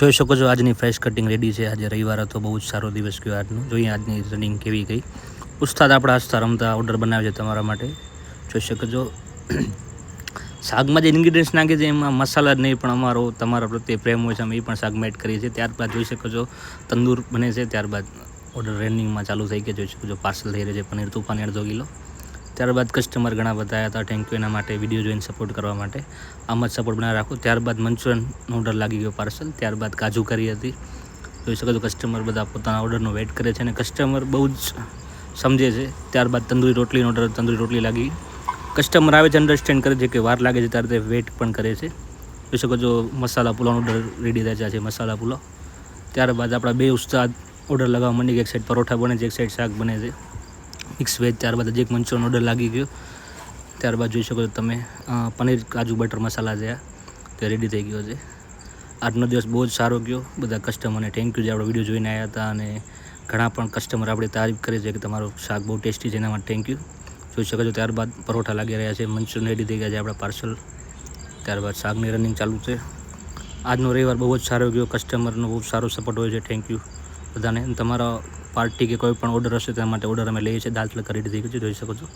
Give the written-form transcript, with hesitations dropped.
જોઈ શકો છો આજની ફ્રેશ કટિંગ રેડી છે. આજે રવિવાર હતો, બહુ જ સારો દિવસ ગયો આજનો. જોઈએ આજની રનિંગ કેવી ગઈ. ઉસ્તાદ આપણા હસતા રમતા ઓર્ડર બનાવે છે તમારા માટે. જોઈ શકો છો શાકમાં જે ઇન્ગ્રીડિયન્ટ્સ નાખે છે એમાં મસાલા જ નહીં પણ અમારો તમારા પ્રત્યે પ્રેમ હોય છે, અમે એ પણ શાકમાં એડ કરીએ છીએ. ત્યારબાદ જોઈ શકો છો તંદૂર બને છે. ત્યારબાદ ઓર્ડર રનિંગમાં ચાલુ થઈ ગયા. જોઈ શકો છો પાર્સલ થઈ રહ્યું છે પનીર તૂફાન 1.5 કિલો. ત્યારબાદ કસ્ટમર ઘણા બધા આવ્યા હતા. થેન્ક યુ એના માટે, વિડીયો જોઈને સપોર્ટ કરવા માટે. આમ જ સપોર્ટ બનાવી રાખો. ત્યારબાદ મંચુરિયનનો ઓર્ડર લાગી ગયો પાર્સલ. ત્યારબાદ કાજુ કરી હતી. જોઈ શકો છો કસ્ટમર બધા પોતાના ઓર્ડરનો વેઇટ કરે છે અને કસ્ટમર બહુ જ સમજે છે. ત્યારબાદ તંદૂરી રોટલીનો ઓર્ડર, તંદૂરી રોટલી લાગી. કસ્ટમર આવે છે, અન્ડરસ્ટેન્ડ કરે છે કે વાર લાગે છે, ત્યારે તે વેઇટ પણ કરે છે. જોઈ શકો છો મસાલા પુલાવનો ઓર્ડર રેડી થાય છે, મસાલા પુલાવ. ત્યારબાદ આપણા બે ઉસ્તાદ ઓર્ડર લગાવવા માંડી ગયા. એક સાઈડ પરોઠા બને છે, એક સાઈડ શાક બને છે, મિક્સ વેજ. ત્યારબાદ હજી એક મંચુરિયન ઓર્ડર લાગી ગયો. ત્યારબાદ જોઈ શકો છો તમે પનીર કાજુ બટર મસાલા છે તે રેડી થઈ ગયો છે. આજનો દિવસ બહુ જ સારો ગયો. બધા કસ્ટમરને થેન્ક યુ જે આપણો વિડીયો જોઈને આવ્યા હતા અને ઘણા પણ કસ્ટમર આપણે તારીફ કરે છે કે તમારું શાક બહુ ટેસ્ટી છે, એના માટે થેન્ક યુ. જોઈ શકો છો ત્યારબાદ પરોઠા લાગી રહ્યા છે, મંચુરિયન રેડી થઈ ગયા છે આપણા પાર્સલ. ત્યારબાદ શાકની રનિંગ ચાલુ છે. આજનો રવિવાર બહુ જ સારો ગયો. કસ્ટમરનો બહુ સારો સપોર્ટ હોય છે. થેન્ક યુ બધાને. તમારા પાર્ટી કે કોઈ પણ ઓર્ડર હશે તેના માટે ઓર્ડર અમે લઈએ છીએ. દાલ તડકા રેડી થઈ ગયું છે, જોઈ શકો છો.